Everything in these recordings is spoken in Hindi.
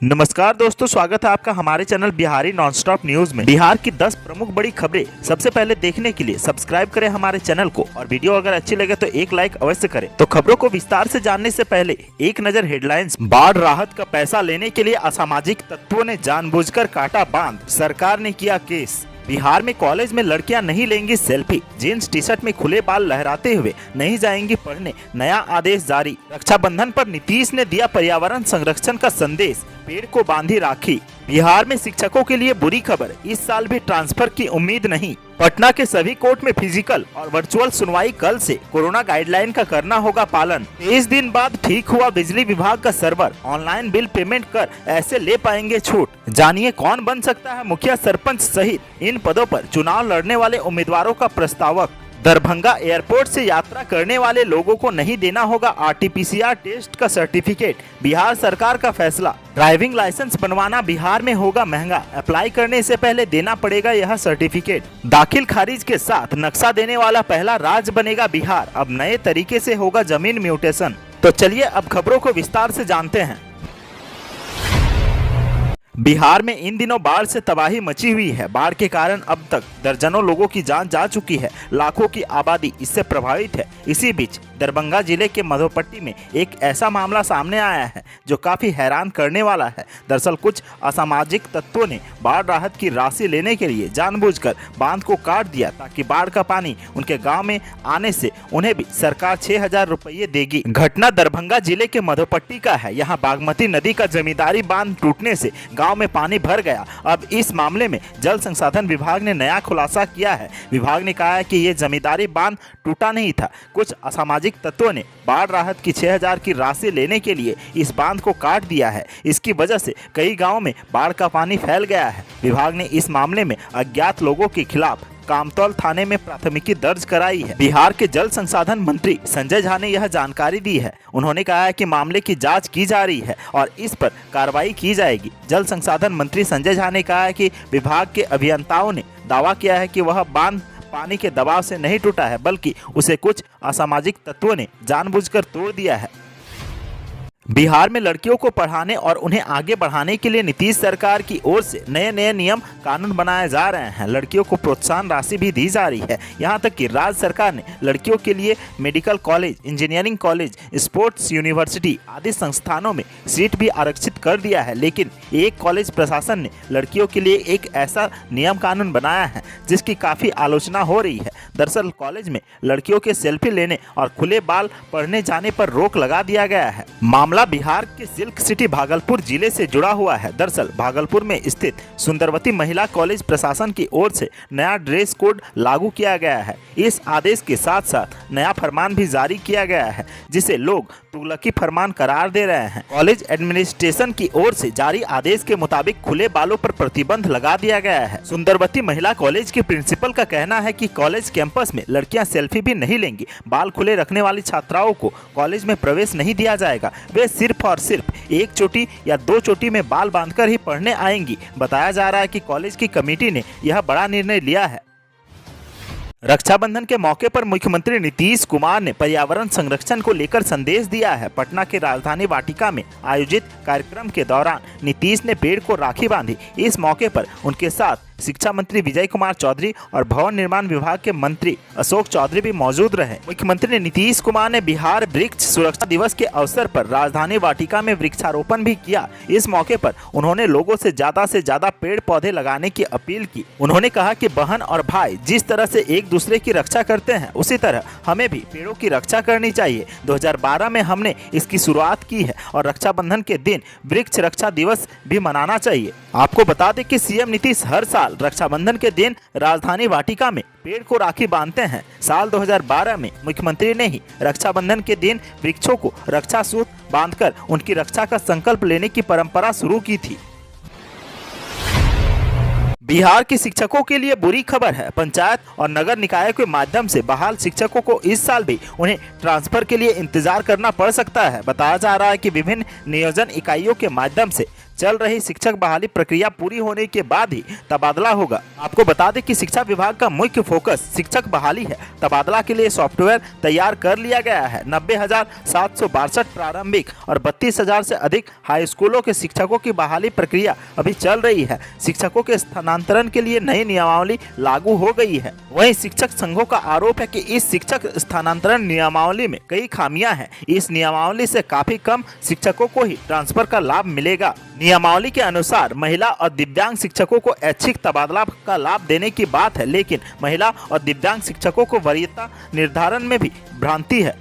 नमस्कार दोस्तों, स्वागत है आपका हमारे चैनल बिहारी नॉनस्टॉप न्यूज में। बिहार की 10 प्रमुख बड़ी खबरें सबसे पहले देखने के लिए सब्सक्राइब करें हमारे चैनल को और वीडियो अगर अच्छी लगे तो एक लाइक अवश्य करें। तो खबरों को विस्तार से जानने से पहले एक नजर हेडलाइंस। बाढ़ राहत का पैसा लेने के लिए असामाजिक तत्वों ने जानबूझकर काटा बांध, सरकार ने किया केस। बिहार में कॉलेज में लड़कियां नहीं लेंगी सेल्फी, जीन्स टी शर्ट में खुले बाल लहराते हुए नहीं जाएंगी पढ़ने, नया आदेश जारी। रक्षाबंधन पर नीतीश ने दिया पर्यावरण संरक्षण का संदेश, पेड़ को बांधी राखी। बिहार में शिक्षकों के लिए बुरी खबर, इस साल भी ट्रांसफर की उम्मीद नहीं। पटना के सभी कोर्ट में फिजिकल और वर्चुअल सुनवाई कल से, कोरोना गाइडलाइन का करना होगा पालन। 23 दिन बाद ठीक हुआ बिजली विभाग का सर्वर, ऑनलाइन बिल पेमेंट कर ऐसे ले पाएंगे छूट। जानिए कौन बन सकता है मुखिया, सरपंच सहित इन पदों पर चुनाव लड़ने वाले उम्मीदवारों का प्रस्तावक। दरभंगा एयरपोर्ट से यात्रा करने वाले लोगों को नहीं देना होगा आरटीपीसीआर टेस्ट का सर्टिफिकेट, बिहार सरकार का फैसला। ड्राइविंग लाइसेंस बनवाना बिहार में होगा महंगा, अप्लाई करने से पहले देना पड़ेगा यह सर्टिफिकेट। दाखिल खारिज के साथ नक्शा देने वाला पहला राज्य बनेगा बिहार, अब नए तरीके से होगा जमीन म्यूटेशन। तो चलिए अब खबरों को विस्तार से जानते हैं। बिहार में इन दिनों बाढ़ से तबाही मची हुई है। बाढ़ के कारण अब तक दर्जनों लोगों की जान जा चुकी है, लाखों की आबादी इससे प्रभावित है। इसी बीच दरभंगा जिले के मधोपट्टी में एक ऐसा मामला सामने आया है जो काफी हैरान करने वाला है। दरअसल कुछ असामाजिक तत्वों ने बाढ़ राहत की राशि लेने के लिए जानबूझकर बांध को काट दिया ताकि बाढ़ का पानी उनके गाँव में आने से उन्हें भी सरकार 6,000 रुपये देगी। घटना दरभंगा जिले के मधोपट्टी का है। यहाँ बागमती नदी का जमींदारी बांध टूटने से गांव में पानी भर गया। अब इस मामले में जल संसाधन विभाग ने नया खुलासा किया है। विभाग ने कहा है कि ये जमींदारी बांध टूटा नहीं था, कुछ असामाजिक तत्वों ने बाढ़ राहत की 6,000 की राशि लेने के लिए इस बांध को काट दिया है। इसकी वजह से कई गांवों में बाढ़ का पानी फैल गया है। विभाग ने इस मामले में अज्ञात लोगों के खिलाफ कामतौल थाने में प्राथमिकी दर्ज कराई है। बिहार के जल संसाधन मंत्री संजय झा ने यह जानकारी दी है। उन्होंने कहा है कि मामले की जांच की जा रही है और इस पर कार्रवाई की जाएगी। जल संसाधन मंत्री संजय झा ने कहा है कि विभाग के अभियंताओं ने दावा किया है कि वह बांध पानी के दबाव से नहीं टूटा है, बल्कि उसे कुछ असामाजिक तत्वों ने जानबूझकर तोड़ दिया है। बिहार में लड़कियों को पढ़ाने और उन्हें आगे बढ़ाने के लिए नीतीश सरकार की ओर से नए नए नियम कानून बनाए जा रहे हैं। लड़कियों को प्रोत्साहन राशि भी दी जा रही है। यहां तक कि राज्य सरकार ने लड़कियों के लिए medical college, engineering college, sports university आदि संस्थानों में सीट भी आरक्षित कर दिया है। लेकिन एक कॉलेज प्रशासन ने लड़कियों के लिए एक ऐसा नियम कानून बनाया है जिसकी काफ़ी आलोचना हो रही है। दरअसल कॉलेज में लड़कियों के सेल्फी लेने और खुले बाल पढ़ने जाने पर रोक लगा दिया गया है। मामला बिहार के सिल्क सिटी भागलपुर जिले से जुड़ा हुआ है। दरअसल भागलपुर में स्थित सुंदरवती महिला कॉलेज प्रशासन की ओर से नया ड्रेस कोड लागू किया गया है। इस आदेश के साथ साथ नया फरमान भी जारी किया गया है जिसे लोग तुगलकी फरमान करार दे रहे हैं। कॉलेज एडमिनिस्ट्रेशन की ओर से जारी आदेश के मुताबिक खुले बालों पर प्रतिबंध लगा दिया गया है। सुंदरवती महिला कॉलेज के प्रिंसिपल का कहना है कि कॉलेज कैंपस में लड़कियां सेल्फी भी नहीं लेंगी। बाल खुले रखने वाली छात्राओं को कॉलेज में प्रवेश नहीं दिया जाएगा। वे सिर्फ और सिर्फ एक चोटी या 2 चोटी में बाल बांधकर ही पढ़ने आएंगी। बताया जा रहा है कि कॉलेज की कमेटी ने यह बड़ा निर्णय लिया है। रक्षाबंधन के मौके पर मुख्यमंत्री नीतीश कुमार ने पर्यावरण संरक्षण को लेकर संदेश दिया है। पटना के राजधानी वाटिका में आयोजित कार्यक्रम के दौरान नीतीश ने पेड़ को राखी बांधी। इस मौके पर उनके साथ शिक्षा मंत्री विजय कुमार चौधरी और भवन निर्माण विभाग के मंत्री अशोक चौधरी भी मौजूद रहे। मुख्यमंत्री नीतीश कुमार ने बिहार वृक्ष सुरक्षा दिवस के अवसर पर राजधानी वाटिका में वृक्षारोपण भी किया। इस मौके पर उन्होंने लोगों से ज्यादा पेड़ पौधे लगाने की अपील की। उन्होंने कहा कि बहन और भाई जिस तरह से एक दूसरे की रक्षा करते हैं उसी तरह हमें भी पेड़ों की रक्षा करनी चाहिए। 2012 में हमने इसकी शुरुआत की है और रक्षाबंधन के दिन वृक्ष रक्षा दिवस भी मनाना चाहिए। आपको बता दें कि सीएम नीतीश हर साल रक्षाबंधन के दिन राजधानी वाटिका में पेड़ को राखी बांधते हैं। साल 2012 में मुख्यमंत्री ने ही रक्षाबंधन के दिन वृक्षों को रक्षा सूत्र बांधकर उनकी रक्षा का संकल्प लेने की परंपरा शुरू की थी। बिहार के शिक्षकों के लिए बुरी खबर है। पंचायत और नगर निकाय के माध्यम से बहाल शिक्षकों को इस साल भी उन्हें ट्रांसफर के लिए इंतजार करना पड़ सकता है। बताया जा रहा है कि विभिन्न नियोजन इकाइयों के माध्यम से चल रही शिक्षक बहाली प्रक्रिया पूरी होने के बाद ही तबादला होगा। आपको बता दें कि शिक्षा विभाग का मुख्य फोकस शिक्षक बहाली है। तबादला के लिए सॉफ्टवेयर तैयार कर लिया गया है। 90,762 प्रारंभिक और 32,000 से अधिक हाई स्कूलों के शिक्षकों की बहाली प्रक्रिया अभी चल रही है। शिक्षकों के स्थानांतरण के लिए नई नियमावली लागू हो गई है। वहीं शिक्षक संघों का आरोप है कि इस शिक्षक स्थानांतरण नियमावली में कई खामियां हैं। इस नियमावली से काफी कम शिक्षकों को ही ट्रांसफर का लाभ मिलेगा। नियमावली के अनुसार महिला और दिव्यांग शिक्षकों को ऐच्छिक तबादला का लाभ देने की बात है, लेकिन महिला और दिव्यांग शिक्षकों को वरीयता निर्धारण में भी भ्रांति है।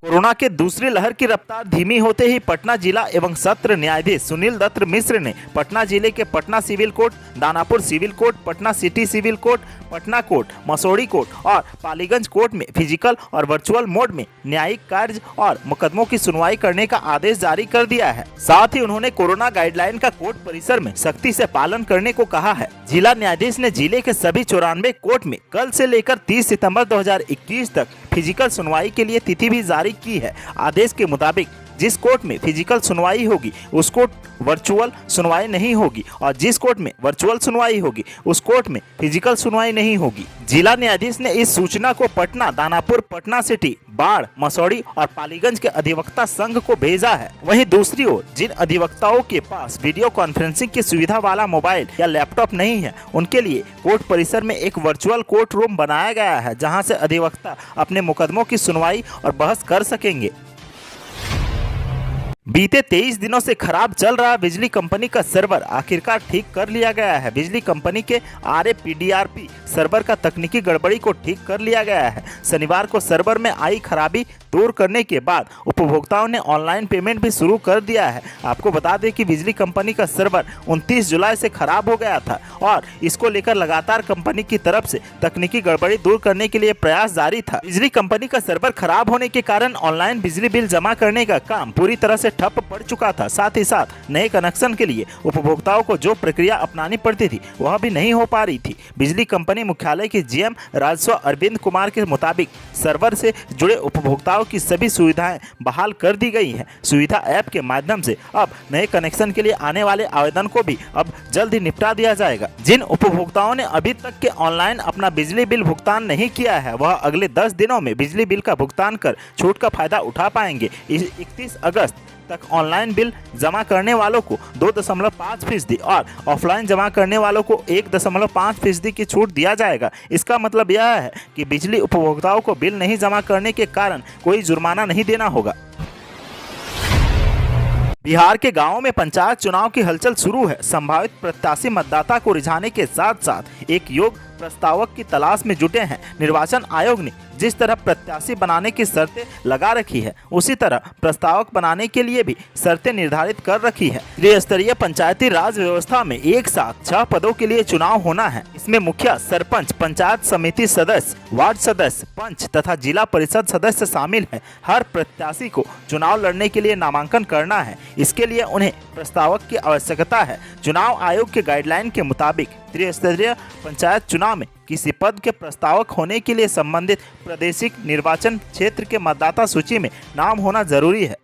कोरोना के दूसरी लहर की रफ्तार धीमी होते ही पटना जिला एवं सत्र न्यायाधीश सुनील दत्त मिश्र ने पटना जिले के Patna civil court, Danapur civil court, Patna city civil court, Patna court, Masaurhi court और पालीगंज कोर्ट में फिजिकल और वर्चुअल मोड में न्यायिक कार्य और मुकदमों की सुनवाई करने का आदेश जारी कर दिया है। साथ ही उन्होंने कोरोना गाइडलाइन का कोर्ट परिसर में सख्ती से पालन करने को कहा है। जिला न्यायाधीश ने जिले के सभी 94 कोर्ट में कल से लेकर 30 सितंबर 2021 तक फिजिकल सुनवाई के लिए तिथि भी जारी की है। आदेश के मुताबिक जिस कोर्ट में फिजिकल सुनवाई होगी उस कोर्ट वर्चुअल सुनवाई नहीं होगी और जिस कोर्ट में वर्चुअल सुनवाई होगी उस कोर्ट में फिजिकल सुनवाई नहीं होगी। जिला न्यायाधीश ने इस सूचना को पटना, दानापुर, पटना सिटी, बाढ़, मसौड़ी और पालीगंज के अधिवक्ता संघ को भेजा है। वहीं दूसरी ओर जिन अधिवक्ताओं के पास वीडियो कॉन्फ्रेंसिंग की सुविधा वाला मोबाइल या लैपटॉप नहीं है, उनके लिए कोर्ट परिसर में एक वर्चुअल कोर्ट रूम बनाया गया है, जहां से अधिवक्ता अपने मुकदमों की सुनवाई और बहस कर सकेंगे। बीते 23 दिनों से खराब चल रहा बिजली कंपनी का सर्वर आखिरकार ठीक कर लिया गया है। बिजली कंपनी के RAPDRP सर्वर का तकनीकी गड़बड़ी को ठीक कर लिया गया है। शनिवार को सर्वर में आई खराबी दूर करने के बाद उपभोक्ताओं ने ऑनलाइन पेमेंट भी शुरू कर दिया है। आपको बता दें कि बिजली कंपनी का सर्वर 29 जुलाई से खराब हो गया था और इसको लेकर लगातार कंपनी की तरफ से तकनीकी गड़बड़ी दूर करने के लिए प्रयास जारी था। बिजली कंपनी का सर्वर खराब होने के कारण ऑनलाइन बिजली बिल जमा करने का काम पूरी तरह से ठप पड़ चुका था। साथ ही साथ नए कनेक्शन के लिए उपभोक्ताओं को जो प्रक्रिया अपनानी पड़ती थी वह भी नहीं हो पा रही थी। बिजली कंपनी मुख्यालय के GM राजस्व अरविंद कुमार के मुताबिक सर्वर से जुड़े उपभोक्ताओं की सभी सुविधाएं बहाल कर दी गई हैं। सुविधा ऐप के माध्यम से अब नए कनेक्शन के लिए आने वाले आवेदन को भी अब जल्द ही निपटा दिया जाएगा। जिन उपभोक्ताओं ने अभी तक के ऑनलाइन अपना बिजली बिल भुगतान नहीं किया है वह अगले 10 दिनों में बिजली बिल का भुगतान कर छूट का फायदा उठा पाएंगे। 31 अगस्त तक ऑनलाइन बिल जमा करने वालों को 2.5% और ऑफलाइन जमा करने वालों को 1.5% की छूट दिया जाएगा। इसका मतलब यह है कि बिजली उपभोक्ताओं को बिल नहीं जमा करने के कारण कोई जुर्माना नहीं देना होगा। बिहार के गांवों में पंचायत चुनाव की हलचल शुरू है। संभावित प्रत्याशी मतदाता को रिझाने के साथ साथ एक योग्य प्रस्तावक की तलाश में जुटे हैं। निर्वाचन आयोग ने जिस तरह प्रत्याशी बनाने की शर्तें लगा रखी है उसी तरह प्रस्तावक बनाने के लिए भी शर्तें निर्धारित कर रखी है। त्रिस्तरीय पंचायती राज व्यवस्था में एक साथ 6 पदों के लिए चुनाव होना है। इसमें मुखिया, सरपंच, पंचायत समिति सदस्य, वार्ड सदस्य, पंच तथा जिला परिषद सदस्य शामिल है। हर प्रत्याशी को चुनाव लड़ने के लिए नामांकन करना है। इसके लिए उन्हें प्रस्तावक की आवश्यकता है। चुनाव आयोग के गाइडलाइन के मुताबिक त्रिस्तरीय पंचायत चुनाव में किसी पद के प्रस्तावक होने के लिए संबंधित प्रादेशिक निर्वाचन क्षेत्र के मतदाता सूची में नाम होना जरूरी है।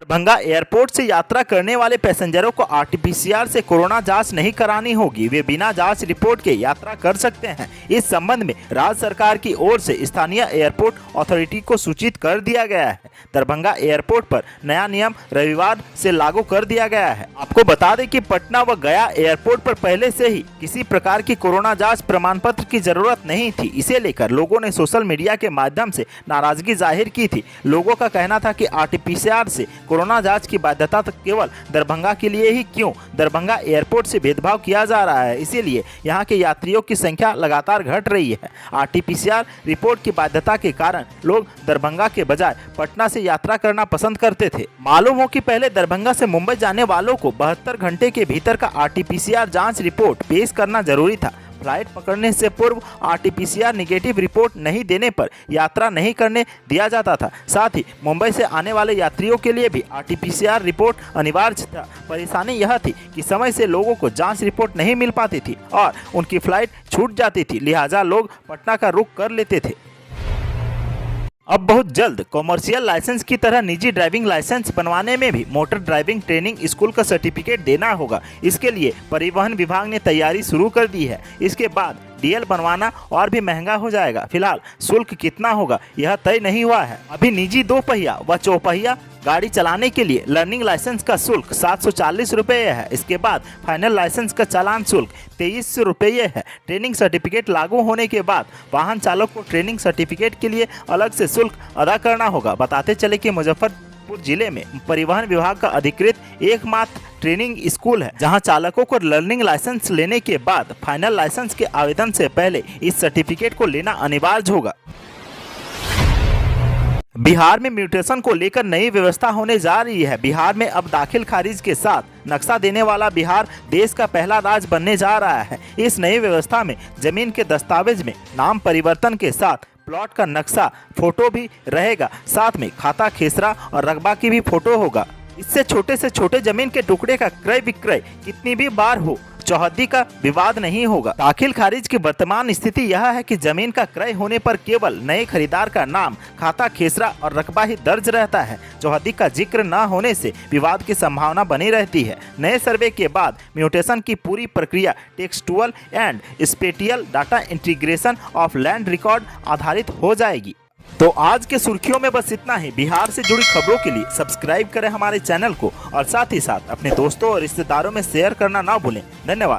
दरभंगा एयरपोर्ट से यात्रा करने वाले पैसेंजरों को RT-PCR से कोरोना जांच नहीं करानी होगी। वे बिना जांच रिपोर्ट के यात्रा कर सकते हैं। इस संबंध में राज्य सरकार की ओर से स्थानीय एयरपोर्ट अथॉरिटी को सूचित कर दिया गया है। दरभंगा एयरपोर्ट पर नया नियम रविवार से लागू कर दिया गया है। आपको बता दें कि पटना व गया एयरपोर्ट पर पहले से ही किसी प्रकार की कोरोना जाँच प्रमाण पत्र की जरूरत नहीं थी। इसे लेकर लोगों ने सोशल मीडिया के माध्यम से नाराजगी जाहिर की थी। लोगों का कहना था कि RT-PCR से कोरोना जांच की बाध्यता तक केवल दरभंगा के लिए ही क्यों? दरभंगा एयरपोर्ट से भेदभाव किया जा रहा है, इसीलिए यहाँ के यात्रियों की संख्या लगातार घट रही है। RT-PCR रिपोर्ट की बाध्यता के कारण लोग दरभंगा के बजाय पटना से यात्रा करना पसंद करते थे। मालूम हो कि पहले दरभंगा से मुंबई जाने वालों को 72 घंटे के भीतर का RT-PCR जाँच रिपोर्ट पेश करना जरूरी था। फ्लाइट पकड़ने से पूर्व RT-PCR निगेटिव रिपोर्ट नहीं देने पर यात्रा नहीं करने दिया जाता था। साथ ही मुंबई से आने वाले यात्रियों के लिए भी RT-PCR रिपोर्ट अनिवार्य था। परेशानी यह थी कि समय से लोगों को जांच रिपोर्ट नहीं मिल पाती थी और उनकी फ्लाइट छूट जाती थी, लिहाजा लोग पटना का रुख कर लेते थे। अब बहुत जल्द कॉमर्शियल लाइसेंस की तरह निजी ड्राइविंग लाइसेंस बनवाने में भी मोटर ड्राइविंग ट्रेनिंग स्कूल का सर्टिफिकेट देना होगा। इसके लिए परिवहन विभाग ने तैयारी शुरू कर दी है। इसके बाद डीएल बनवाना और भी महंगा हो जाएगा। फिलहाल शुल्क कितना होगा यह तय नहीं हुआ है। अभी निजी 2 पहिया व चौपहिया गाड़ी चलाने के लिए लर्निंग लाइसेंस का शुल्क 740 रुपये है। इसके बाद फाइनल लाइसेंस का चालान शुल्क 2300 रुपये है। ट्रेनिंग सर्टिफिकेट लागू होने के बाद वाहन चालक को ट्रेनिंग सर्टिफिकेट के लिए अलग से शुल्क अदा करना होगा। बताते चले कि मुजफ्फरपुर जिले में परिवहन विभाग का अधिकृत एकमात्र ट्रेनिंग स्कूल है, जहां चालकों को लर्निंग लाइसेंस लेने के बाद फाइनल लाइसेंस के आवेदन से पहले इस सर्टिफिकेट को लेना अनिवार्य होगा। बिहार में म्यूटेशन को लेकर नई व्यवस्था होने जा रही है। बिहार में अब दाखिल खारिज के साथ नक्शा देने वाला बिहार देश का पहला राज्य बनने जा रहा है। इस नई व्यवस्था में जमीन के दस्तावेज में नाम परिवर्तन के साथ प्लॉट का नक्शा, फोटो भी रहेगा। साथ में खाता, खेसरा और रकबा की भी फोटो होगा। इससे छोटे से छोटे जमीन के टुकड़े का क्रय विक्रय कितनी भी बार हो, चौहद्दी का विवाद नहीं होगा। दाखिल खारिज की वर्तमान स्थिति यह है कि जमीन का क्रय होने पर केवल नए खरीदार का नाम, खाता, खेसरा और रकबा ही दर्ज रहता है। चौहद्दी का जिक्र न होने से विवाद की संभावना बनी रहती है। नए सर्वे के बाद म्यूटेशन की पूरी प्रक्रिया textual and spatial data integration of land record आधारित हो जाएगी। तो आज के सुर्खियों में बस इतना ही। बिहार से जुड़ी खबरों के लिए सब्सक्राइब करें हमारे चैनल को और साथ ही साथ अपने दोस्तों और रिश्तेदारों में शेयर करना ना भूलें। धन्यवाद।